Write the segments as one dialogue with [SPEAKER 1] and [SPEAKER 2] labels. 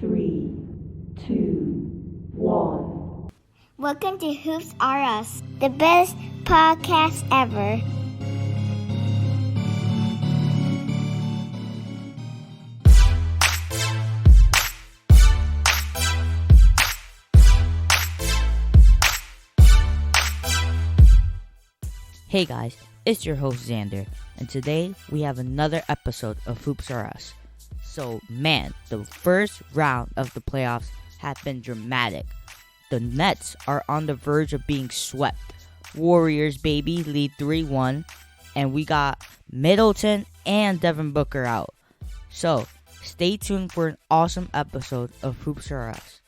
[SPEAKER 1] 3, 2, 1.
[SPEAKER 2] Welcome to Hoops R Us, the best podcast ever.
[SPEAKER 3] Hey guys, it's your host Xander, and today we have another episode of Hoops R Us. So man, the first round of the playoffs have been dramatic. The Nets are on the verge of being swept. Warriors, baby, lead 3-1, and we got Middleton and Devin Booker out. So stay tuned for an awesome episode of Hoops R Us.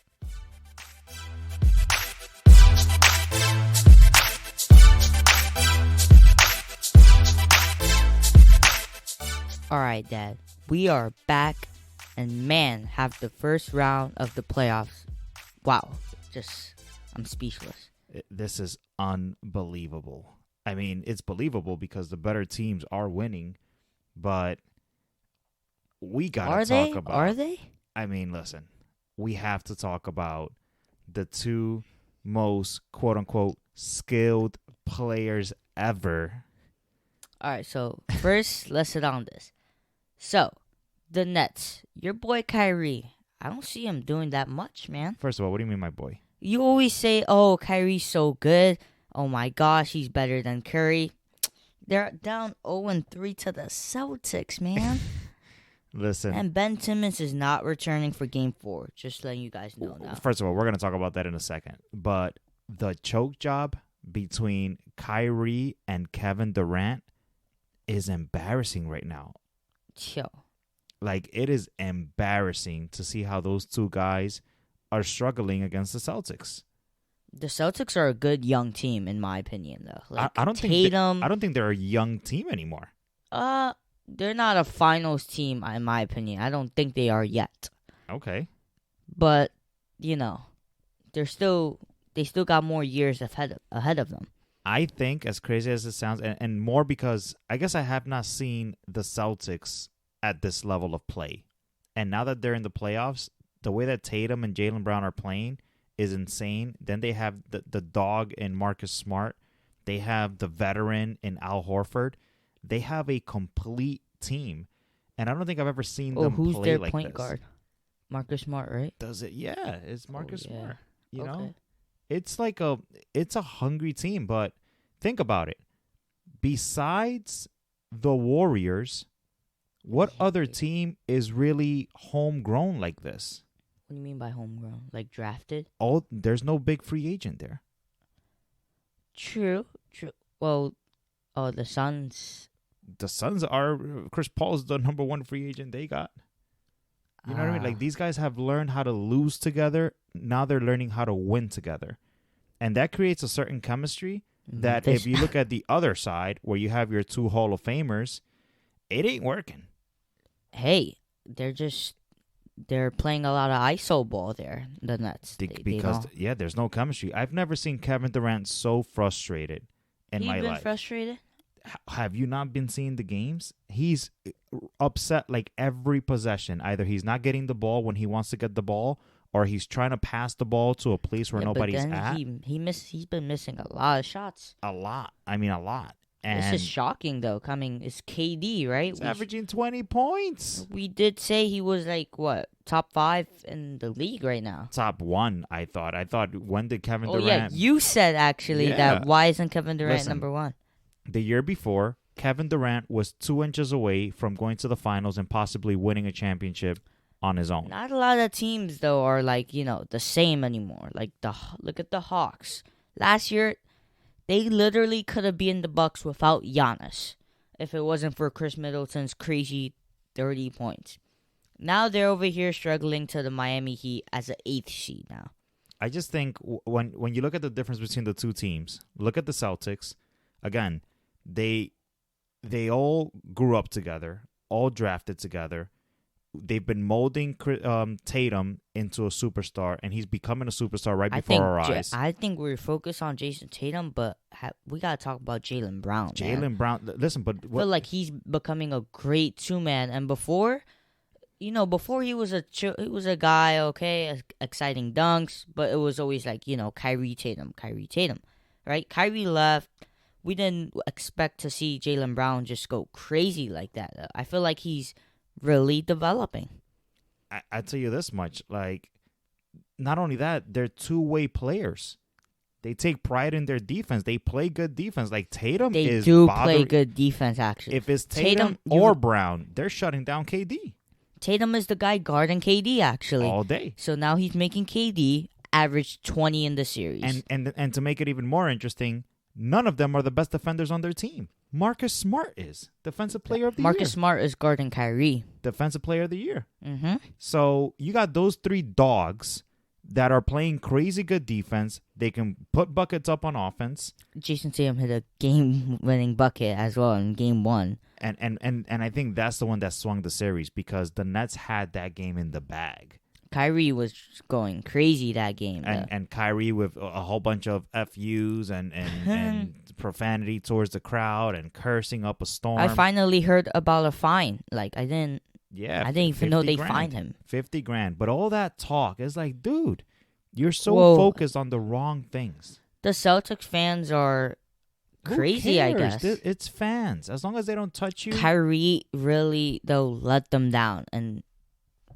[SPEAKER 3] Alright, Dad, we are back, and man, have the first round of the playoffs. Wow, I'm speechless.
[SPEAKER 4] This is unbelievable. I mean, it's believable because the better teams are winning, but we gotta talk about.
[SPEAKER 3] Are they?
[SPEAKER 4] I mean, listen, we have to talk about the two most quote unquote skilled players ever.
[SPEAKER 3] Alright, so first, let's sit on this. So, the Nets, your boy Kyrie, I don't see him doing that much, man.
[SPEAKER 4] First of all, what do you mean, my boy?
[SPEAKER 3] You always say, oh, Kyrie's so good. Oh my gosh, he's better than Curry. They're down 0-3 to the Celtics, man.
[SPEAKER 4] Listen.
[SPEAKER 3] And Ben Simmons is not returning for Game 4. Just letting you guys know now.
[SPEAKER 4] First of all, we're going to talk about that in a second. But the choke job between Kyrie and Kevin Durant is embarrassing right now.
[SPEAKER 3] Chill.
[SPEAKER 4] Like, it is embarrassing to see how those two guys are struggling against the Celtics.
[SPEAKER 3] The Celtics are a good young team, in my opinion, though. Like,
[SPEAKER 4] I don't
[SPEAKER 3] Tatum,
[SPEAKER 4] think they're a young team anymore.
[SPEAKER 3] they're not a finals team, in my opinion. I don't think they are yet.
[SPEAKER 4] Okay.
[SPEAKER 3] But, you know, they still got more years ahead of them.
[SPEAKER 4] I think, as crazy as it sounds, and more because I guess I have not seen the Celtics at this level of play. And now that they're in the playoffs, the way that Tatum and Jaylen Brown are playing is insane. Then they have the dog in Marcus Smart. They have the veteran in Al Horford. They have a complete team. And I don't think I've ever seen them play like this.
[SPEAKER 3] Who's their point guard? Marcus Smart, right?
[SPEAKER 4] Does it? Yeah, it's Marcus Smart. You
[SPEAKER 3] Okay.
[SPEAKER 4] know? It's like it's a hungry team, but think about it. Besides the Warriors, what other team is really homegrown like this?
[SPEAKER 3] What do you mean by homegrown? Like drafted?
[SPEAKER 4] Oh, there's no big free agent there.
[SPEAKER 3] True. Well, the Suns.
[SPEAKER 4] The Suns are Chris Paul's the number one free agent they got. You know what I mean? Like, these guys have learned how to lose together. Now they're learning how to win together. And that creates a certain chemistry that if you look at the other side, where you have your two Hall of Famers, it ain't working.
[SPEAKER 3] Hey, they're playing a lot of ISO ball there, the Nets.
[SPEAKER 4] There's no chemistry. I've never seen Kevin Durant so frustrated in my life.
[SPEAKER 3] He's been frustrated?
[SPEAKER 4] Have you not been seeing the games? He's upset like every possession. Either he's not getting the ball when he wants to get the ball, or he's trying to pass the ball to a place where nobody's at.
[SPEAKER 3] He's been missing a lot of shots.
[SPEAKER 4] A lot. I mean, a lot. And
[SPEAKER 3] this is shocking, though. It's KD, right?
[SPEAKER 4] He's averaging 20 points.
[SPEAKER 3] We did say he was top 5 in the league right now.
[SPEAKER 4] Top 1, I thought. When did Kevin Durant?
[SPEAKER 3] Oh yeah, you said actually that. Why isn't Kevin Durant number 1?
[SPEAKER 4] The year before, Kevin Durant was 2 inches away from going to the finals and possibly winning a championship on his own.
[SPEAKER 3] Not a lot of teams, though, are the same anymore. Look at the Hawks. Last year, they literally could have been the Bucks without Giannis if it wasn't for Chris Middleton's crazy 30 points. Now they're over here struggling to the Miami Heat as an 8th seed now.
[SPEAKER 4] I just think when you look at the difference between the two teams, look at the Celtics. Again, they all grew up together, all drafted together. They've been molding Tatum into a superstar, and he's becoming a superstar right before our eyes.
[SPEAKER 3] I think we're focused on Jason Tatum, but we got to talk about Jaylen Brown.
[SPEAKER 4] Jaylen Brown, listen, but
[SPEAKER 3] I feel like he's becoming a great two-man, and before, before he was a guy, okay, exciting dunks, but it was always like, Kyrie Tatum, right? Kyrie left. We didn't expect to see Jaylen Brown just go crazy like that. I feel like he's really developing.
[SPEAKER 4] I tell you this much, like, not only that, they're two-way players. They take pride in their defense. They play good defense. Like Tatum
[SPEAKER 3] They do play good defense, actually.
[SPEAKER 4] If it's Tatum or Brown, they're shutting down KD.
[SPEAKER 3] Tatum is the guy guarding KD, actually.
[SPEAKER 4] All day.
[SPEAKER 3] So now he's making KD average 20 in the series.
[SPEAKER 4] And to make it even more interesting, none of them are the best defenders on their team. Marcus Smart is Defensive Player of the Year.
[SPEAKER 3] Marcus Smart is guarding Kyrie.
[SPEAKER 4] Defensive Player of the Year.
[SPEAKER 3] Mm-hmm.
[SPEAKER 4] So you got those three dogs that are playing crazy good defense. They can put buckets up on offense.
[SPEAKER 3] Jason Tatum hit a game-winning bucket as well in Game 1.
[SPEAKER 4] And I think that's the one that swung the series because the Nets had that game in the bag.
[SPEAKER 3] Kyrie was going crazy that game.
[SPEAKER 4] And Kyrie with a whole bunch of FUs and profanity towards the crowd and cursing up a storm.
[SPEAKER 3] I finally heard about a fine. Like, I didn't even know they fined him.
[SPEAKER 4] $50,000. But all that talk is like, dude, you're so focused on the wrong things.
[SPEAKER 3] The Celtics fans are crazy, I guess.
[SPEAKER 4] It's fans. As long as they don't touch you.
[SPEAKER 3] Kyrie really, though, let them down. And,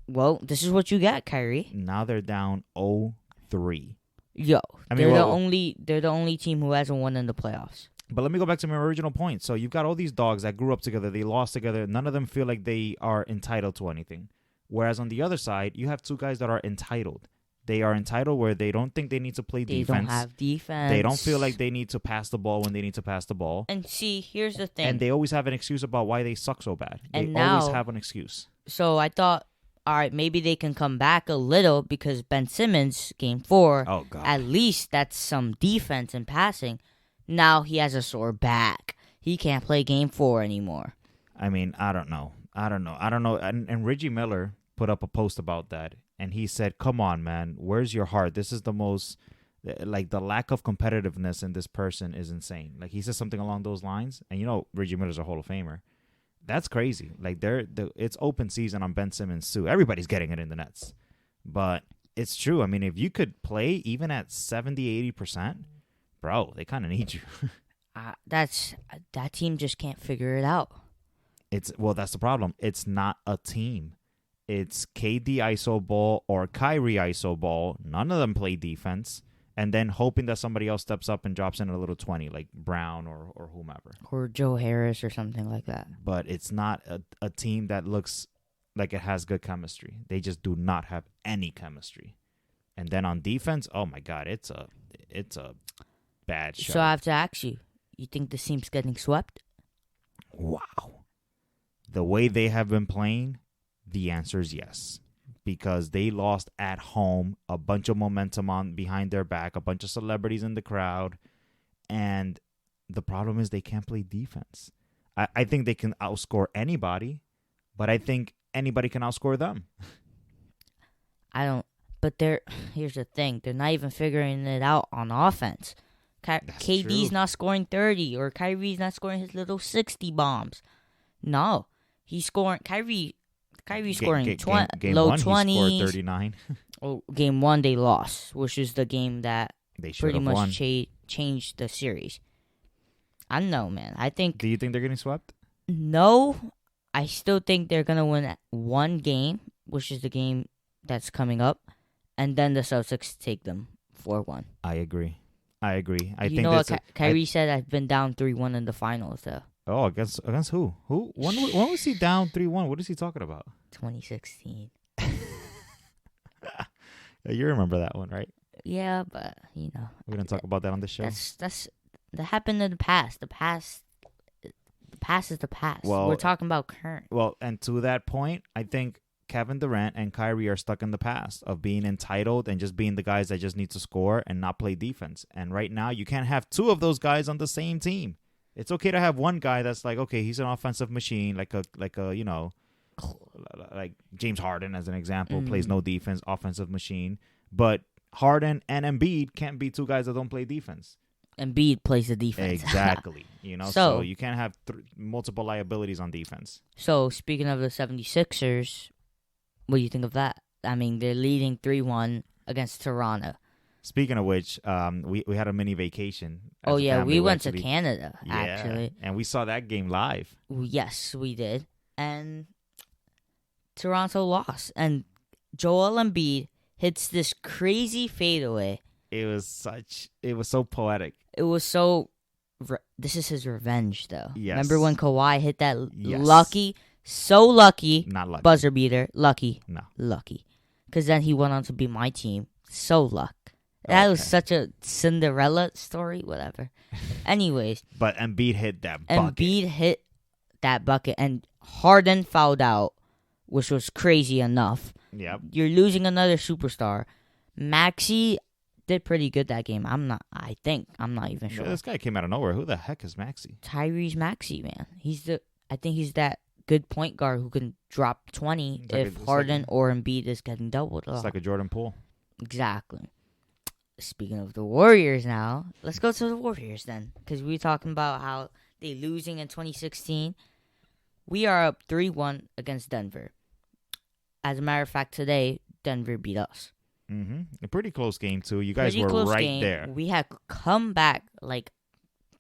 [SPEAKER 3] well, this is what you get, Kyrie.
[SPEAKER 4] Now they're down 0-3.
[SPEAKER 3] Yo, they're the only team who hasn't won in the playoffs.
[SPEAKER 4] But let me go back to my original point. So you've got all these dogs that grew up together. They lost together. None of them feel like they are entitled to anything. Whereas on the other side, you have two guys that are entitled. They are entitled where they don't think they need to play defense.
[SPEAKER 3] They don't have defense.
[SPEAKER 4] They don't feel like they need to pass the ball when they need to pass the ball.
[SPEAKER 3] And see, here's the thing.
[SPEAKER 4] And they always have an excuse about why they suck so bad. They always have an excuse.
[SPEAKER 3] So I thought, all right, maybe they can come back a little because Ben Simmons, Game 4, at least that's some defense and passing. Now he has a sore back. He can't play Game 4 anymore.
[SPEAKER 4] I mean, I don't know. And Reggie Miller put up a post about that. And he said, come on, man, where's your heart? This is the most, like, the lack of competitiveness in this person is insane. Like, he said something along those lines. And, Reggie Miller's a Hall of Famer. That's crazy. Like, it's open season on Ben Simmons, too. Everybody's getting it in the Nets. But it's true. I mean, if you could play even at 70, 80%, bro, they kind of need you.
[SPEAKER 3] That team just can't figure it out.
[SPEAKER 4] That's the problem. It's not a team. It's KD iso ball or Kyrie iso ball. None of them play defense. And then hoping that somebody else steps up and drops in a little 20, like Brown or whomever.
[SPEAKER 3] Or Joe Harris or something like that.
[SPEAKER 4] But it's not a team that looks like it has good chemistry. They just do not have any chemistry. And then on defense, oh my God, it's a bad show.
[SPEAKER 3] So I have to ask you think the team's getting swept?
[SPEAKER 4] Wow. The way they have been playing, the answer is yes. Because they lost at home, a bunch of momentum behind their back, a bunch of celebrities in the crowd, and the problem is they can't play defense. I think they can outscore anybody, but I think anybody can outscore them.
[SPEAKER 3] But here's the thing. They're not even figuring it out on offense. KD's not scoring 30, or Kyrie's not scoring his little 60 bombs. No. He's scoring... Kyrie's scoring low 20s.
[SPEAKER 4] He scored 39.
[SPEAKER 3] Game 1 they lost, which is the game that
[SPEAKER 4] they
[SPEAKER 3] pretty much changed the series. I don't know, man.
[SPEAKER 4] Do you think they're getting swept?
[SPEAKER 3] No. I still think they're going to win one game, which is the game that's coming up, and then the Celtics take them 4-1.
[SPEAKER 4] I agree. I think
[SPEAKER 3] what Kyrie said? I've been down 3-1 in the finals, though.
[SPEAKER 4] Oh, against who? Who? When was he down 3-1? What is he talking about?
[SPEAKER 3] 2016.
[SPEAKER 4] You remember that one, right?
[SPEAKER 3] Yeah, but,
[SPEAKER 4] We're going to talk about that on the show.
[SPEAKER 3] That happened in the past. The past is the past.
[SPEAKER 4] Well,
[SPEAKER 3] we're talking about current.
[SPEAKER 4] Well, and to that point, I think Kevin Durant and Kyrie are stuck in the past of being entitled and just being the guys that just need to score and not play defense. And right now, you can't have two of those guys on the same team. It's okay to have one guy that's like, okay, he's an offensive machine, like James Harden as an example, plays no defense, offensive machine. But Harden and Embiid can't be two guys that don't play defense.
[SPEAKER 3] Embiid plays the defense.
[SPEAKER 4] Exactly. So you can't have multiple liabilities on defense.
[SPEAKER 3] So speaking of the 76ers, What do you think of that? I mean, they're leading 3-1 against Toronto.
[SPEAKER 4] Speaking of which, we had a mini vacation.
[SPEAKER 3] Oh, yeah,
[SPEAKER 4] family.
[SPEAKER 3] we went to Canada,
[SPEAKER 4] Yeah,
[SPEAKER 3] actually.
[SPEAKER 4] and we saw that game live.
[SPEAKER 3] Yes, we did. And Toronto lost. And Joel Embiid hits this crazy fadeaway.
[SPEAKER 4] It was so poetic.
[SPEAKER 3] It was so... This is his revenge, though.
[SPEAKER 4] Yes.
[SPEAKER 3] Remember when Kawhi hit that
[SPEAKER 4] Yes.
[SPEAKER 3] lucky, so lucky,
[SPEAKER 4] Not lucky.
[SPEAKER 3] buzzer beater? Lucky.
[SPEAKER 4] No.
[SPEAKER 3] Lucky. Because then he went on to be my team. So luck. That was
[SPEAKER 4] Okay.
[SPEAKER 3] such a Cinderella story, whatever. Anyways,
[SPEAKER 4] But Embiid hit that bucket.
[SPEAKER 3] Embiid hit that bucket, and Harden fouled out, which was crazy enough.
[SPEAKER 4] Yep.
[SPEAKER 3] You're losing another superstar. Maxey did pretty good that game. I'm not even sure.
[SPEAKER 4] Yeah, this guy came out of nowhere. Who the heck is Maxey?
[SPEAKER 3] Tyrese Maxey, man. I think he's that good point guard who can drop 20 if Harden or Embiid is getting doubled.
[SPEAKER 4] It's like a Jordan Poole.
[SPEAKER 3] Exactly. Speaking of the Warriors now, let's go to the Warriors then. Because we were talking about how they losing in 2016. We are up 3-1 against Denver. As a matter of fact, today, Denver beat us.
[SPEAKER 4] Mm-hmm. A pretty close game, too. You guys
[SPEAKER 3] Pretty
[SPEAKER 4] were
[SPEAKER 3] close
[SPEAKER 4] right
[SPEAKER 3] game.
[SPEAKER 4] there.
[SPEAKER 3] We had come back like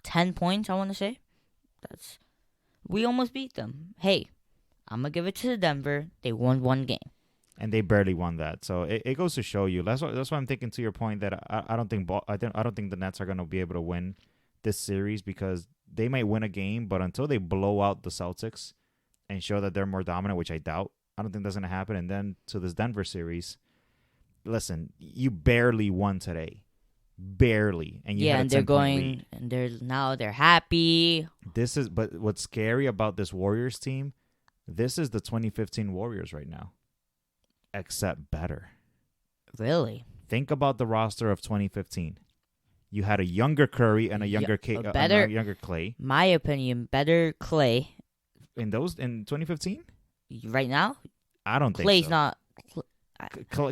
[SPEAKER 3] 10 points, I want to say. We almost beat them. Hey, I'm going to give it to Denver. They won one game.
[SPEAKER 4] And they barely won that, so it goes to show you. That's why I'm thinking. To your point, that I don't think the Nets are going to be able to win this series, because they might win a game, but until they blow out the Celtics and show that they're more dominant, which I doubt, I don't think that's going to happen. And then to this Denver series, listen, you barely won today, barely, and you had a
[SPEAKER 3] and they're
[SPEAKER 4] 10-point
[SPEAKER 3] going,
[SPEAKER 4] lead.
[SPEAKER 3] and they're happy.
[SPEAKER 4] But what's scary about this Warriors team? This is the 2015 Warriors right now. Except better.
[SPEAKER 3] Really?
[SPEAKER 4] Think about the roster of 2015. You had a younger Curry and a younger younger Clay.
[SPEAKER 3] My opinion, better Clay.
[SPEAKER 4] In 2015?
[SPEAKER 3] Right now?
[SPEAKER 4] I don't think
[SPEAKER 3] Clay's
[SPEAKER 4] so.
[SPEAKER 3] not.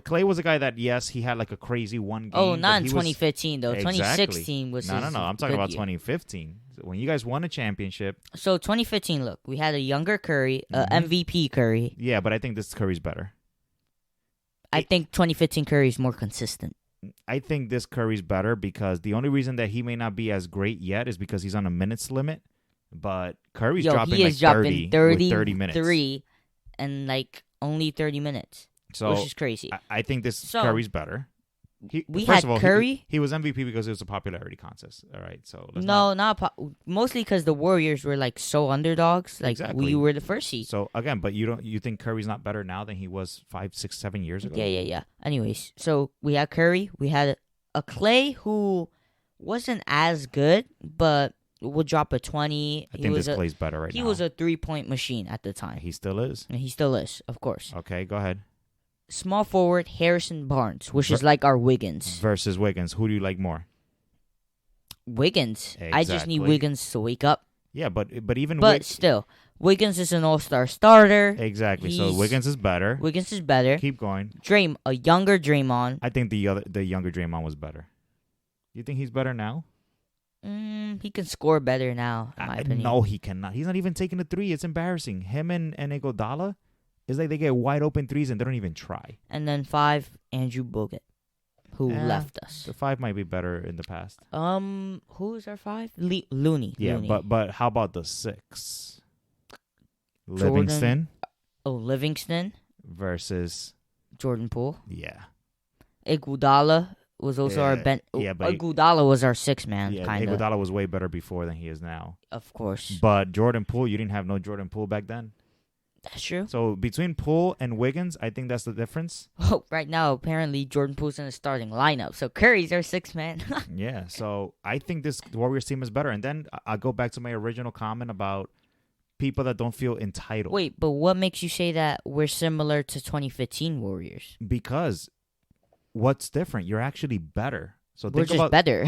[SPEAKER 4] Clay was a guy that, yes, he had like a crazy one game.
[SPEAKER 3] Oh, not in
[SPEAKER 4] but
[SPEAKER 3] 2015 though.
[SPEAKER 4] Exactly.
[SPEAKER 3] 2016 was
[SPEAKER 4] No. I'm talking about
[SPEAKER 3] year.
[SPEAKER 4] 2015. When you guys won a championship.
[SPEAKER 3] So 2015, look, we had a younger Curry,
[SPEAKER 4] Mhm.
[SPEAKER 3] MVP Curry.
[SPEAKER 4] Yeah, but I think this Curry's better.
[SPEAKER 3] I think 2015 Curry is more consistent.
[SPEAKER 4] I think this Curry's better because the only reason that he may not be as great yet is because he's on a minutes limit. But Curry's dropping
[SPEAKER 3] he
[SPEAKER 4] like
[SPEAKER 3] is dropping
[SPEAKER 4] 30 minutes.
[SPEAKER 3] 3 and like only 30 minutes,
[SPEAKER 4] So
[SPEAKER 3] which is crazy.
[SPEAKER 4] I think this
[SPEAKER 3] So,
[SPEAKER 4] Curry's better.
[SPEAKER 3] we
[SPEAKER 4] First
[SPEAKER 3] had
[SPEAKER 4] of all,
[SPEAKER 3] Curry.
[SPEAKER 4] He was MVP because it was a popularity contest. All right, so
[SPEAKER 3] Mostly because the Warriors were like so underdogs. Like
[SPEAKER 4] Exactly.
[SPEAKER 3] we were the first seed.
[SPEAKER 4] So again, but you think Curry's not better now than he was 5, 6, 7 years ago?
[SPEAKER 3] Yeah. Anyways, so we had Curry. We had a Clay who wasn't as good, but would drop a 20.
[SPEAKER 4] I think this Clay's better right now.
[SPEAKER 3] He was a 3-point machine at the time.
[SPEAKER 4] He still is.
[SPEAKER 3] And he still is, of course.
[SPEAKER 4] Okay, go ahead.
[SPEAKER 3] Small forward Harrison Barnes, which is like our Wiggins.
[SPEAKER 4] Versus Wiggins, who do you like more?
[SPEAKER 3] Wiggins. I just need
[SPEAKER 4] Exactly.
[SPEAKER 3] Wiggins to wake up.
[SPEAKER 4] Yeah, but even
[SPEAKER 3] But still, Wiggins is an all-star starter.
[SPEAKER 4] exactly. So
[SPEAKER 3] He's-
[SPEAKER 4] Wiggins is better.
[SPEAKER 3] Wiggins is better.
[SPEAKER 4] Keep going.
[SPEAKER 3] A younger Draymond.
[SPEAKER 4] I think the younger Draymond was better. You think he's better now?
[SPEAKER 3] He can score better now, in my opinion.
[SPEAKER 4] No, he cannot. He's not even taking a three. It's embarrassing. Him and Iguodala, it's like they get wide open threes and they don't even try.
[SPEAKER 3] And then 5, Andrew Bogut, who left us.
[SPEAKER 4] The 5 might be better in the past.
[SPEAKER 3] Who is our 5? Looney.
[SPEAKER 4] Yeah,
[SPEAKER 3] Looney.
[SPEAKER 4] but how about the 6?
[SPEAKER 3] Jordan.
[SPEAKER 4] Livingston
[SPEAKER 3] Livingston
[SPEAKER 4] versus
[SPEAKER 3] Jordan Poole.
[SPEAKER 4] yeah.
[SPEAKER 3] Iguodala was also our bench.
[SPEAKER 4] Yeah, but
[SPEAKER 3] Iguodala was our 6 man,
[SPEAKER 4] yeah,
[SPEAKER 3] kind of.
[SPEAKER 4] Iguodala was way better before than he is now.
[SPEAKER 3] Of course.
[SPEAKER 4] But Jordan Poole, you didn't have no Jordan Poole back then.
[SPEAKER 3] That's true.
[SPEAKER 4] So between Poole and Wiggins, I think that's the difference.
[SPEAKER 3] Oh, right now, apparently, Jordan Poole's in the starting lineup. So Curry's our 6 man.
[SPEAKER 4] Yeah, so I think this Warriors team is better. And then I'll go back to my original comment about people that don't feel entitled.
[SPEAKER 3] Wait, but what makes you say that we're similar to 2015 Warriors?
[SPEAKER 4] Because what's different? You're actually better. So
[SPEAKER 3] We're
[SPEAKER 4] think
[SPEAKER 3] just
[SPEAKER 4] about
[SPEAKER 3] better.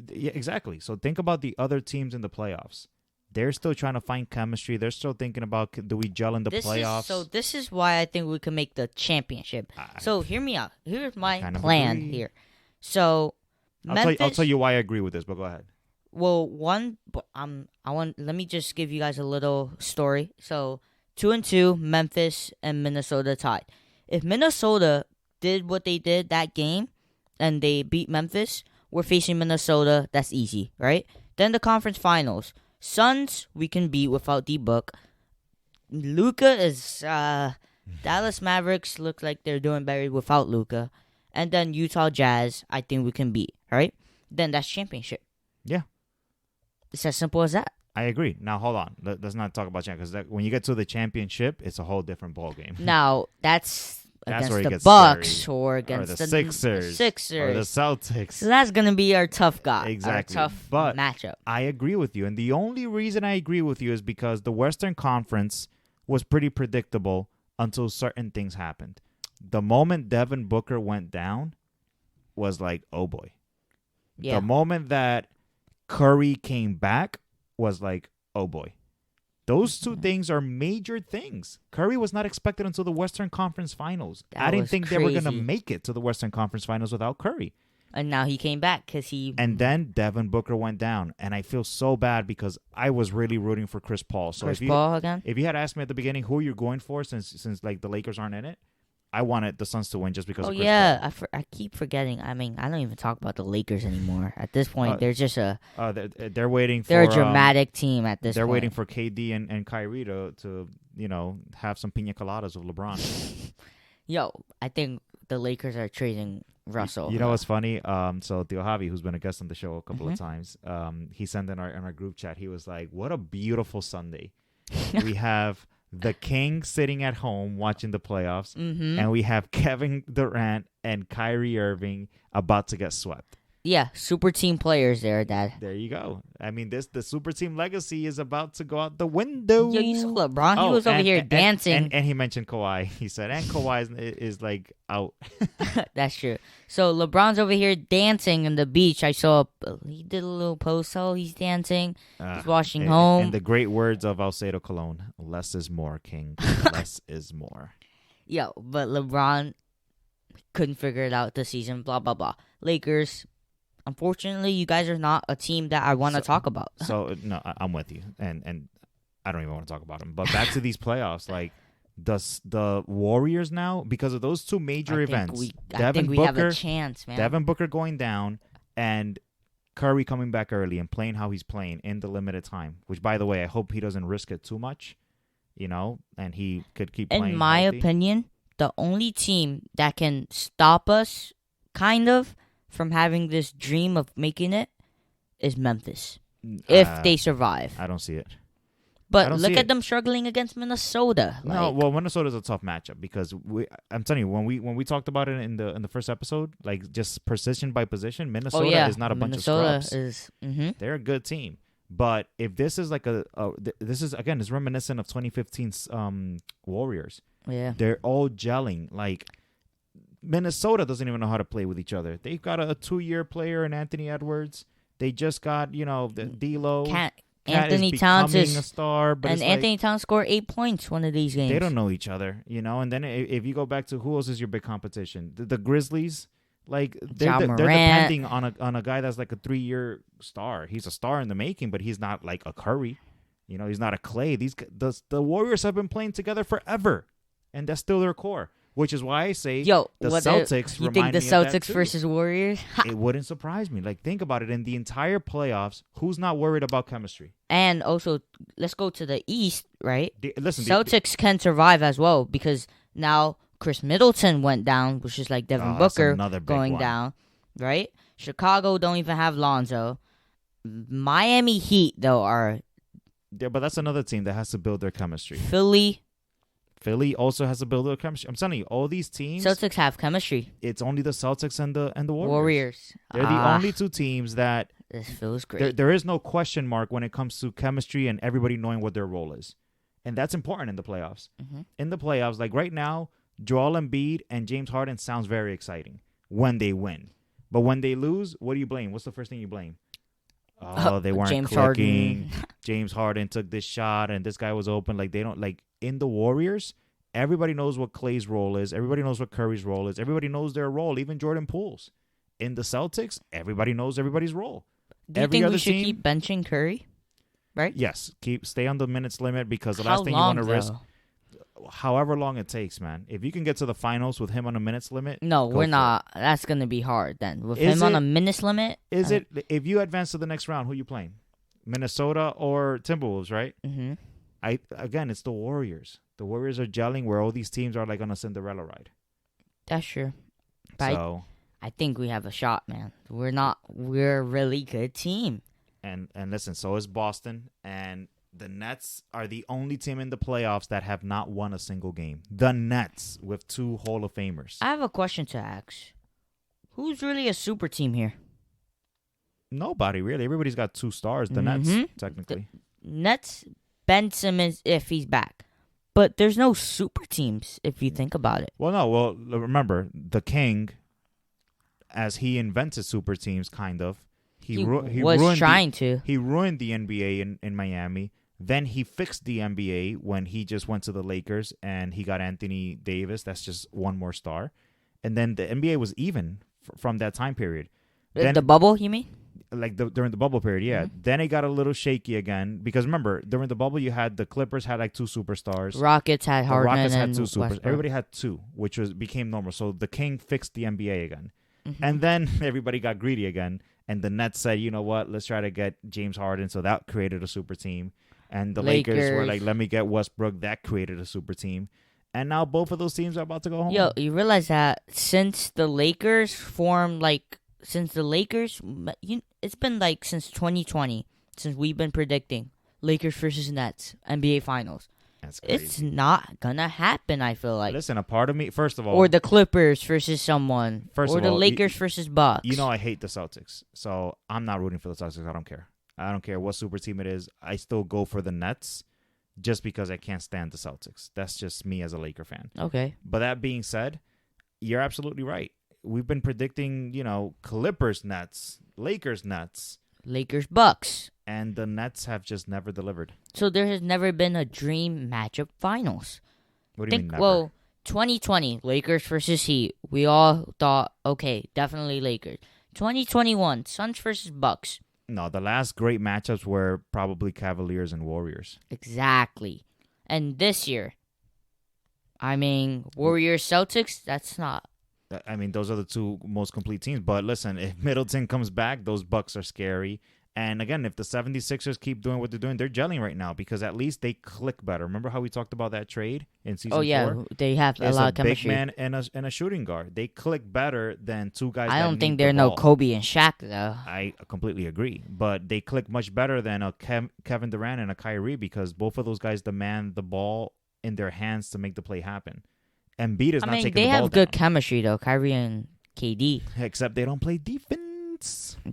[SPEAKER 4] Yeah, exactly. So think about the other teams in the playoffs. They're still trying to find chemistry. They're still thinking about, do we gel in the playoffs?
[SPEAKER 3] This is why I think we can make the championship. So hear me out. Here's my
[SPEAKER 4] kind of
[SPEAKER 3] plan
[SPEAKER 4] agree.
[SPEAKER 3] here. So Memphis.
[SPEAKER 4] I'll tell you why I agree with this, but go ahead.
[SPEAKER 3] Well, let me just give you guys a little story. So 2-2, Memphis and Minnesota tied. if Minnesota did what they did that game and they beat Memphis, we're facing Minnesota. That's easy, right? Then the conference finals. Suns, we can beat without D-Book. Luka is... Dallas Mavericks look like they're doing better without Luka. And then Utah Jazz, I think we can beat, right? Then that's championship.
[SPEAKER 4] Yeah.
[SPEAKER 3] It's as simple as that.
[SPEAKER 4] I agree. Now, hold on. Let's not talk about championship, because when you get to the championship, it's a whole different ballgame.
[SPEAKER 3] Now, that's
[SPEAKER 4] That's
[SPEAKER 3] against
[SPEAKER 4] where it
[SPEAKER 3] the
[SPEAKER 4] gets
[SPEAKER 3] Bucks
[SPEAKER 4] scary.
[SPEAKER 3] or against
[SPEAKER 4] Or the Sixers. Or the Celtics.
[SPEAKER 3] So that's going to be our tough guy.
[SPEAKER 4] Exactly.
[SPEAKER 3] Our tough
[SPEAKER 4] But
[SPEAKER 3] matchup.
[SPEAKER 4] I agree with you. And the only reason I agree with you is because the Western Conference was pretty predictable until certain things happened. The moment Devin Booker went down was like, oh boy.
[SPEAKER 3] Yeah.
[SPEAKER 4] The moment that Curry came back was like, oh boy. Those two things are major things. Curry was not expected until the Western Conference Finals.
[SPEAKER 3] That
[SPEAKER 4] I didn't
[SPEAKER 3] was
[SPEAKER 4] think they were going to
[SPEAKER 3] crazy.
[SPEAKER 4] make it to the Western Conference Finals without Curry.
[SPEAKER 3] And now he came back because he...
[SPEAKER 4] And then Devin Booker went down. And I feel so bad because I was really rooting for Chris Paul. So
[SPEAKER 3] Chris Paul again?
[SPEAKER 4] if you had asked me at the beginning who you're going for since like the Lakers aren't in it, I wanted the Suns to win just because of Chris
[SPEAKER 3] yeah.
[SPEAKER 4] Paul.
[SPEAKER 3] I keep forgetting. I mean, I don't even talk about the Lakers anymore. At this point, they're just a...
[SPEAKER 4] They're waiting for...
[SPEAKER 3] They're a dramatic team at this
[SPEAKER 4] They're
[SPEAKER 3] point.
[SPEAKER 4] waiting for KD and Kyrie to have some pina coladas with LeBron.
[SPEAKER 3] Yo, I think the Lakers are trading Russell.
[SPEAKER 4] You know what's funny? So Theo Javi, who's been a guest on the show a couple of
[SPEAKER 3] Mm-hmm.
[SPEAKER 4] times, he sent in our group chat. He was like, "What a beautiful Sunday! We have the Kings sitting at home watching the playoffs,
[SPEAKER 3] Mm-hmm.
[SPEAKER 4] and we have Kevin Durant and Kyrie Irving about to get swept."
[SPEAKER 3] Yeah, super team players there, Dad.
[SPEAKER 4] There you go. I mean, the super team legacy is about to go out the window.
[SPEAKER 3] Yo, you saw LeBron? He
[SPEAKER 4] Oh,
[SPEAKER 3] was over
[SPEAKER 4] and-
[SPEAKER 3] here
[SPEAKER 4] and-
[SPEAKER 3] dancing.
[SPEAKER 4] and he mentioned Kawhi. He said, and Kawhi is like out.
[SPEAKER 3] That's true. So LeBron's over here dancing on the beach. I saw he did a little post. Oh, he's dancing. He's washing
[SPEAKER 4] and,
[SPEAKER 3] home.
[SPEAKER 4] And the great words of Alcedo Colon: "Less is more, King. Less is more."
[SPEAKER 3] Yo, but LeBron couldn't figure it out this season. Blah blah blah. Lakers. Unfortunately, you guys are not a team that I want to talk about.
[SPEAKER 4] So no, I'm with you, and I don't even want to talk about them. But back to these playoffs, like the Warriors now, because of those two major events,
[SPEAKER 3] I think we have a chance, man.
[SPEAKER 4] Devin Booker going down, and Curry coming back early and playing how he's playing in the limited time. Which, by the way, I hope he doesn't risk it too much, and he could keep playing.
[SPEAKER 3] In my
[SPEAKER 4] healthy.
[SPEAKER 3] opinion, the only team that can stop us, kind of, from having this dream of making it is Memphis. If they survive.
[SPEAKER 4] I don't see it. I
[SPEAKER 3] But
[SPEAKER 4] don't
[SPEAKER 3] look
[SPEAKER 4] see
[SPEAKER 3] at
[SPEAKER 4] it.
[SPEAKER 3] them struggling against Minnesota.
[SPEAKER 4] No,
[SPEAKER 3] Like,
[SPEAKER 4] well, Minnesota's a tough matchup because I'm telling you, when we talked about it in the first episode, like just position by position, Minnesota is not a bunch of scrubs. They're a good team. But if this is like this is again, it's reminiscent of 2015's Warriors.
[SPEAKER 3] yeah.
[SPEAKER 4] They're all gelling. Like Minnesota doesn't even know how to play with each other. They've got a 2-year player in Anthony Edwards. They just got the D'Lo.
[SPEAKER 3] Anthony
[SPEAKER 4] is
[SPEAKER 3] Towns
[SPEAKER 4] becoming
[SPEAKER 3] is
[SPEAKER 4] a star, but
[SPEAKER 3] and
[SPEAKER 4] it's
[SPEAKER 3] Anthony Towns scored 8 points one of these games.
[SPEAKER 4] they don't know each other, And then if you go back to who else is your big competition, the Grizzlies, like they're depending on a guy that's like a 3-year star. He's a star in the making, but he's not like a Curry, he's not a Clay. The Warriors have been playing together forever, and that's still their core. Which is why I say the Celtics
[SPEAKER 3] you
[SPEAKER 4] remind
[SPEAKER 3] think the
[SPEAKER 4] me of that
[SPEAKER 3] Celtics
[SPEAKER 4] too.
[SPEAKER 3] versus Warriors?
[SPEAKER 4] It wouldn't surprise me. Like, think about it. In the entire playoffs, who's not worried about chemistry?
[SPEAKER 3] And also, let's go to the East, right?
[SPEAKER 4] Listen,
[SPEAKER 3] Celtics can survive as well because now Chris Middleton went down, which is like Devin
[SPEAKER 4] that's
[SPEAKER 3] Booker
[SPEAKER 4] another big
[SPEAKER 3] going
[SPEAKER 4] one.
[SPEAKER 3] down, right? Chicago don't even have Lonzo. Miami Heat, though, are
[SPEAKER 4] Yeah, but that's another team that has to build their chemistry.
[SPEAKER 3] Philly
[SPEAKER 4] also has to build their chemistry. I'm telling you, all these teams,
[SPEAKER 3] Celtics have chemistry.
[SPEAKER 4] it's only the Celtics and the Warriors.
[SPEAKER 3] Warriors.
[SPEAKER 4] They're the only two teams that
[SPEAKER 3] This feels great.
[SPEAKER 4] there is no question mark when it comes to chemistry and everybody knowing what their role is. And that's important in the playoffs.
[SPEAKER 3] Mm-hmm.
[SPEAKER 4] In the playoffs, like right now, Joel Embiid and James Harden sounds very exciting when they win. But when they lose, what do you blame? What's the first thing you blame? Oh, they weren't
[SPEAKER 3] James
[SPEAKER 4] clicking.
[SPEAKER 3] Harden.
[SPEAKER 4] James Harden took this shot and this guy was open. Like, they don't, like, in the Warriors, everybody knows what Clay's role is. Everybody knows what Curry's role is. Everybody knows their role, even Jordan Poole's. In the Celtics, everybody knows everybody's role.
[SPEAKER 3] Do you
[SPEAKER 4] Every
[SPEAKER 3] think
[SPEAKER 4] other
[SPEAKER 3] we should
[SPEAKER 4] team-
[SPEAKER 3] keep benching Curry? Right?
[SPEAKER 4] Yes, stay on the minutes limit because the
[SPEAKER 3] How
[SPEAKER 4] last thing
[SPEAKER 3] long,
[SPEAKER 4] you want to risk.
[SPEAKER 3] though?
[SPEAKER 4] however long it takes, man. If you can get to the finals with him on a minutes limit,
[SPEAKER 3] No,
[SPEAKER 4] go
[SPEAKER 3] we're
[SPEAKER 4] for
[SPEAKER 3] not. That's gonna be hard then. With
[SPEAKER 4] Is
[SPEAKER 3] him on
[SPEAKER 4] it-
[SPEAKER 3] a minutes limit.
[SPEAKER 4] it. Is it if you advance to the next round? Who you playing? Minnesota or Timberwolves, right?
[SPEAKER 3] Mm-hmm.
[SPEAKER 4] Again, it's the Warriors. The Warriors are gelling where all these teams are like on a Cinderella ride.
[SPEAKER 3] That's true. But
[SPEAKER 4] So
[SPEAKER 3] I think we have a shot, man. We're a really good team.
[SPEAKER 4] and listen, so is Boston, and the Nets are the only team in the playoffs that have not won a single game. The Nets with 2 Hall of Famers.
[SPEAKER 3] I have a question to ask. Who's really a super team here?
[SPEAKER 4] Nobody really. Everybody's got 2 stars. The Nets,
[SPEAKER 3] Mhm.
[SPEAKER 4] technically.
[SPEAKER 3] Nets, Ben Simmons, if he's back. But there's no super teams if you think about it.
[SPEAKER 4] Well, no. Well, remember the King, as he invented super teams, kind of.
[SPEAKER 3] He
[SPEAKER 4] was
[SPEAKER 3] was trying to.
[SPEAKER 4] He ruined the NBA in Miami. Then he fixed the NBA when he just went to the Lakers and he got Anthony Davis. That's just one more star. And then the NBA was even from that time period. Then,
[SPEAKER 3] The bubble, you mean?
[SPEAKER 4] like during the bubble period, yeah.
[SPEAKER 3] Mm-hmm.
[SPEAKER 4] Then it got a little shaky again because remember during the bubble you had the Clippers had like 2 superstars.
[SPEAKER 3] Rockets had
[SPEAKER 4] The
[SPEAKER 3] Harden
[SPEAKER 4] Rockets had
[SPEAKER 3] and
[SPEAKER 4] 2 supers.
[SPEAKER 3] Westbrook.
[SPEAKER 4] Everybody had 2, which became normal. So the King fixed the NBA again.
[SPEAKER 3] Mm-hmm.
[SPEAKER 4] And then everybody got greedy again. And the Nets said, you know what, let's try to get James Harden. So that created a super team. And the Lakers were like, let me get Westbrook. That created a super team. And now both of those teams are about to go home.
[SPEAKER 3] Yo, you realize that since the Lakers it's been like since 2020, since we've been predicting Lakers versus Nets NBA Finals.
[SPEAKER 4] That's crazy.
[SPEAKER 3] It's not gonna happen, I feel like.
[SPEAKER 4] Listen, a part of me, first of all.
[SPEAKER 3] Or the Clippers versus someone.
[SPEAKER 4] First
[SPEAKER 3] or
[SPEAKER 4] of
[SPEAKER 3] the
[SPEAKER 4] all,
[SPEAKER 3] Lakers versus Bucks.
[SPEAKER 4] You know I hate the Celtics. So I'm not rooting for the Celtics. I don't care. I don't care what super team it is. I still go for the Nets just because I can't stand the Celtics. That's just me as a Laker fan.
[SPEAKER 3] Okay.
[SPEAKER 4] But that being said, you're absolutely right. We've been predicting, Clippers Nets, Lakers Nets,
[SPEAKER 3] Lakers Bucks.
[SPEAKER 4] and the Nets have just never delivered.
[SPEAKER 3] So there has never been a dream matchup finals.
[SPEAKER 4] What do you mean never?
[SPEAKER 3] Well, 2020, Lakers versus Heat. We all thought, okay, definitely Lakers. 2021, Suns versus Bucks.
[SPEAKER 4] No, the last great matchups were probably Cavaliers and Warriors.
[SPEAKER 3] Exactly. And this year, Warriors Celtics, that's not.
[SPEAKER 4] I mean, those are the 2 most complete teams. But listen, if Middleton comes back, those Bucks are scary. And again, if the 76ers keep doing what they're doing, they're gelling right now because at least they click better. Remember how we talked about that trade in season 4?
[SPEAKER 3] Oh, yeah. They have a
[SPEAKER 4] It's
[SPEAKER 3] lot
[SPEAKER 4] a
[SPEAKER 3] of chemistry.
[SPEAKER 4] big man and a shooting guard. They click better than 2 guys.
[SPEAKER 3] I
[SPEAKER 4] that
[SPEAKER 3] don't think
[SPEAKER 4] need the
[SPEAKER 3] they're no
[SPEAKER 4] ball.
[SPEAKER 3] Kobe and Shaq, though.
[SPEAKER 4] I completely agree. But they click much better than a Kevin Durant and a Kyrie because both of those guys demand the ball in their hands to make the play happen. Embiid is not taking
[SPEAKER 3] they
[SPEAKER 4] the ball
[SPEAKER 3] have good
[SPEAKER 4] down.
[SPEAKER 3] chemistry, though. Kyrie and KD.
[SPEAKER 4] Except they don't play defense.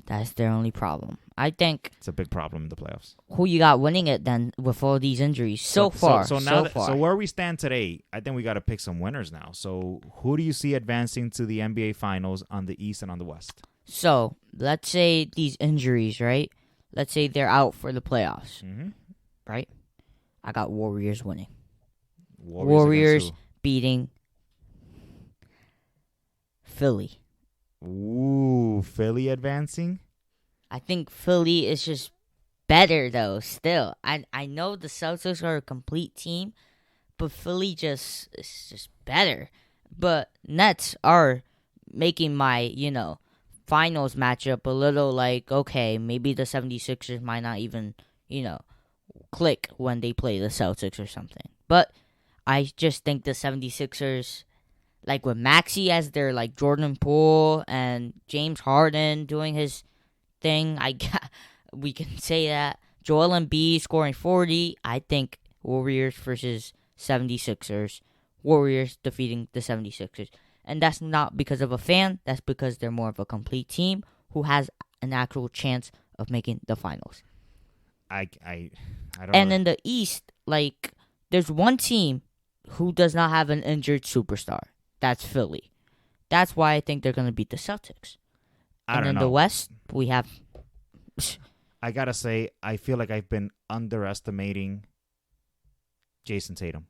[SPEAKER 3] That's their only problem. I think
[SPEAKER 4] It's a big problem in the playoffs.
[SPEAKER 3] who you got winning it then with all these injuries so far.
[SPEAKER 4] So where we stand today, I think we got to pick some winners now. So who do you see advancing to the NBA Finals on the East and on the West?
[SPEAKER 3] So let's say these injuries, right? Let's say they're out for the playoffs,
[SPEAKER 4] Mm-hmm.
[SPEAKER 3] right? I got Warriors winning.
[SPEAKER 4] Warriors against
[SPEAKER 3] Beating Philly.
[SPEAKER 4] who? Ooh, Philly advancing?
[SPEAKER 3] I think Philly is just better, though, still. I know the Celtics are a complete team, but Philly is just better. But Nets are making my, finals matchup a little like, okay, maybe the 76ers might not even, click when they play the Celtics or something. But I just think the 76ers, like with Maxey as their like Jordan Poole and James Harden doing his thing, we can say that. Joel Embiid scoring 40. I think Warriors versus 76ers. Warriors defeating the 76ers. And that's not because of a fan. That's because they're more of a complete team who has an actual chance of making the finals.
[SPEAKER 4] I don't
[SPEAKER 3] And
[SPEAKER 4] know.
[SPEAKER 3] in the East, like, there's one team who does not have an injured superstar. That's Philly. That's why I think they're going to beat the Celtics.
[SPEAKER 4] I
[SPEAKER 3] And
[SPEAKER 4] don't
[SPEAKER 3] in
[SPEAKER 4] know.
[SPEAKER 3] the West, we have...
[SPEAKER 4] I gotta say, I feel like I've been underestimating Jason Tatum.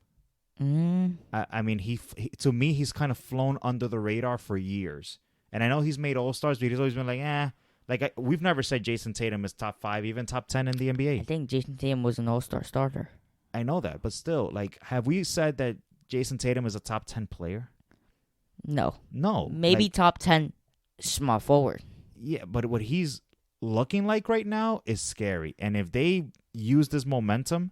[SPEAKER 4] I mean, he to me, he's kind of flown under the radar for years. And I know he's made All-Stars, but he's always been like, we've never said Jason Tatum is top 5, even top 10 in the NBA.
[SPEAKER 3] I think Jason Tatum was an all-star starter.
[SPEAKER 4] I know that, but still, have we said that Jason Tatum is a top 10 player?
[SPEAKER 3] No. Maybe
[SPEAKER 4] Like,
[SPEAKER 3] top 10 small forward.
[SPEAKER 4] yeah, but what he's looking like right now is scary. And if they use this momentum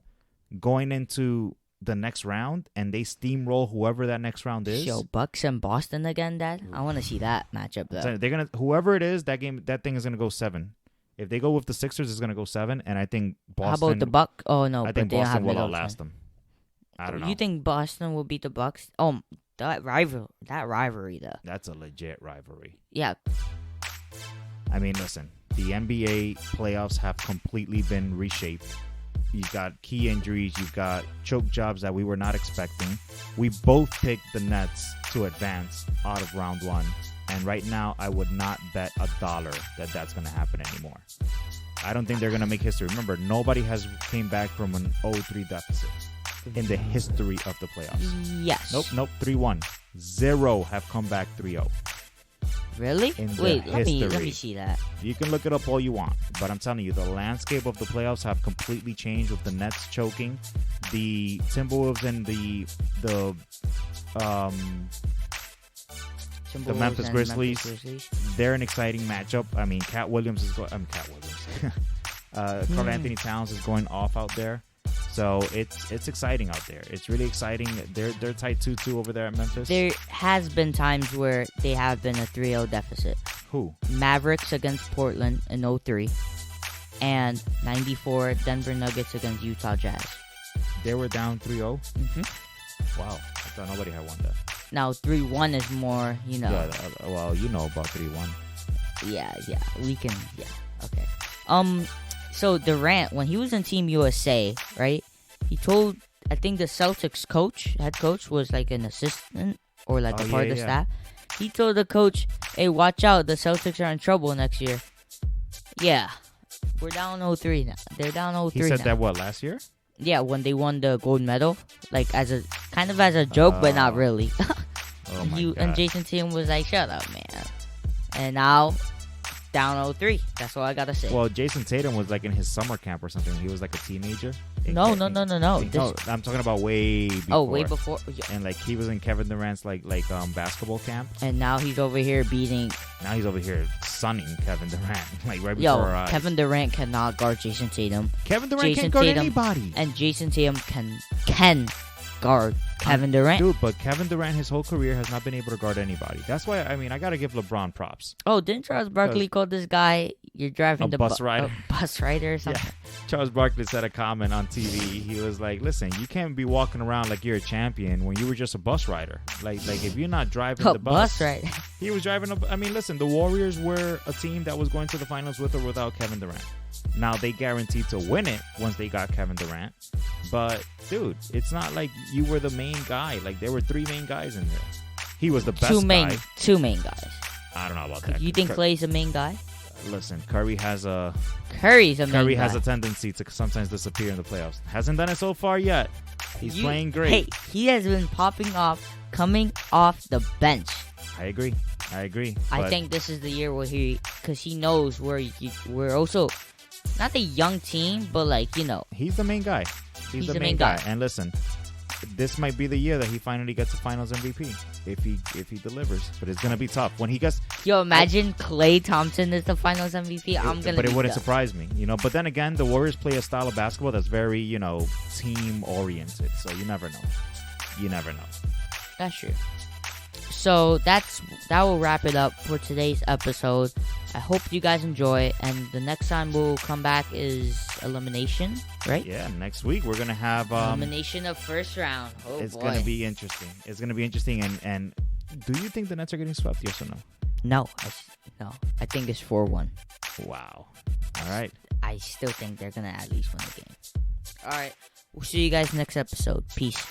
[SPEAKER 4] going into the next round and they steamroll whoever that next round is,
[SPEAKER 3] Yo, Bucks and Boston again, Dad. I want to see that matchup though.
[SPEAKER 4] so they're gonna whoever it is that thing is gonna go 7. If they go with the Sixers, it's gonna go 7, and I think Boston.
[SPEAKER 3] How about the Buck? Oh no,
[SPEAKER 4] I
[SPEAKER 3] but
[SPEAKER 4] think
[SPEAKER 3] they don't have
[SPEAKER 4] Boston will
[SPEAKER 3] Middleton.
[SPEAKER 4] outlast them. I don't know.
[SPEAKER 3] You think Boston will beat the Bucks? Oh, that rivalry though.
[SPEAKER 4] That's a legit rivalry.
[SPEAKER 3] Yeah,
[SPEAKER 4] I mean, listen, the NBA playoffs have completely been reshaped. You've got key injuries. You've got choke jobs that we were not expecting. We both picked the Nets to advance out of round 1. And right now, I would not bet $1 that that's going to happen anymore. I don't think they're going to make history. Remember, nobody has came back from an 0-3 deficit in the history of the playoffs.
[SPEAKER 3] yes.
[SPEAKER 4] Nope, 3-1. 0 have come back 3-0.
[SPEAKER 3] Really?
[SPEAKER 4] In the
[SPEAKER 3] Wait, let me
[SPEAKER 4] history.
[SPEAKER 3] see that.
[SPEAKER 4] You can look it up all you want, but I'm telling you, the landscape of the playoffs have completely changed with the Nets choking, the Timberwolves and the
[SPEAKER 3] Timberwolves
[SPEAKER 4] Memphis
[SPEAKER 3] and
[SPEAKER 4] Grizzlies. They're an exciting matchup. I mean, Cat Williams is going. Karl Anthony Towns is going off out there, so it's exciting out there. It's really exciting. They're tied 2-2 over there at Memphis.
[SPEAKER 3] There has been times where they have been a 3-0 deficit.
[SPEAKER 4] Who?
[SPEAKER 3] Mavericks against Portland in 03 and 94 Denver Nuggets against Utah Jazz.
[SPEAKER 4] They were down 3-0.
[SPEAKER 3] Mm-hmm.
[SPEAKER 4] Wow, I thought nobody had won that.
[SPEAKER 3] Now 3-1 is more,
[SPEAKER 4] Yeah, well, you know about 3-1.
[SPEAKER 3] Yeah, we can. Yeah, okay. So Durant, when he was in Team USA, right? He told, I think the Celtics head coach was like an assistant or like a part of the staff. He told the coach, "Hey, watch out! The Celtics are in trouble next year." Yeah, we're down 0-3 now. They're down 0-3
[SPEAKER 4] He said
[SPEAKER 3] now.
[SPEAKER 4] that what, last year?
[SPEAKER 3] Yeah, when they won the gold medal, like as a kind of as a joke, but not really.
[SPEAKER 4] Oh my God.
[SPEAKER 3] And Jason Tatum was like, "Shut up, man." And now down 0-3. That's all I gotta say.
[SPEAKER 4] Well, Jason Tatum was like in his summer camp or something. He was like a teenager.
[SPEAKER 3] No.
[SPEAKER 4] No, I'm talking about way before.
[SPEAKER 3] Oh, way before. Yeah.
[SPEAKER 4] And like he was in Kevin Durant's like basketball camp.
[SPEAKER 3] And now he's over here beating.
[SPEAKER 4] Now he's over here sunning Kevin Durant like right before
[SPEAKER 3] Yo,
[SPEAKER 4] our eyes.
[SPEAKER 3] Kevin Durant cannot guard Jason Tatum.
[SPEAKER 4] Kevin Durant
[SPEAKER 3] Jason
[SPEAKER 4] can't guard
[SPEAKER 3] Tatum
[SPEAKER 4] anybody.
[SPEAKER 3] And Jason Tatum can guard Kevin Durant.
[SPEAKER 4] Dude, but Kevin Durant, his whole career has not been able to guard anybody. That's why, I mean, I got to give LeBron props.
[SPEAKER 3] Oh, didn't Charles Barkley call this guy, "You're driving
[SPEAKER 4] A
[SPEAKER 3] the
[SPEAKER 4] bus rider.
[SPEAKER 3] bus rider or something?
[SPEAKER 4] Yeah. Charles Barkley said a comment on TV. He was like, listen, you can't be walking around like you're a champion when you were just a bus rider. Like if you're not driving the bus.
[SPEAKER 3] Right.
[SPEAKER 4] He was driving I mean, listen, the Warriors were a team that was going to the finals with or without Kevin Durant. Now, they guaranteed to win it once they got Kevin Durant. But, dude, it's not like you were the main guy. Like, there were 3 main guys in there. He was the best
[SPEAKER 3] Two main
[SPEAKER 4] guy.
[SPEAKER 3] guys.
[SPEAKER 4] I don't know about that.
[SPEAKER 3] You think Clay's a main guy?
[SPEAKER 4] Listen, Curry has a tendency to sometimes disappear in the playoffs. Hasn't done it so far yet. He's playing great.
[SPEAKER 3] Hey, he has been popping off, coming off the bench.
[SPEAKER 4] I agree.
[SPEAKER 3] I think this is the year where because he knows we're also not a young team, but like,
[SPEAKER 4] he's the main guy. He's the main guy. And listen, this might be the year that he finally gets a Finals MVP if he delivers. But it's gonna be tough when he gets.
[SPEAKER 3] Yo, imagine Klay Thompson is the Finals MVP.
[SPEAKER 4] But it wouldn't surprise me, But then again, the Warriors play a style of basketball that's very, team oriented. So you never know.
[SPEAKER 3] That's true. So that will wrap it up for today's episode. I hope you guys enjoy, and the next time we'll come back is elimination, right?
[SPEAKER 4] Yeah, next week we're gonna have
[SPEAKER 3] elimination of first round.
[SPEAKER 4] It's gonna be interesting. And do you think the Nets are getting swept? Yes or no?
[SPEAKER 3] No. I think it's 4-1.
[SPEAKER 4] Wow. All right.
[SPEAKER 3] I still think they're gonna at least win the game. All right. We'll see you guys next episode. Peace.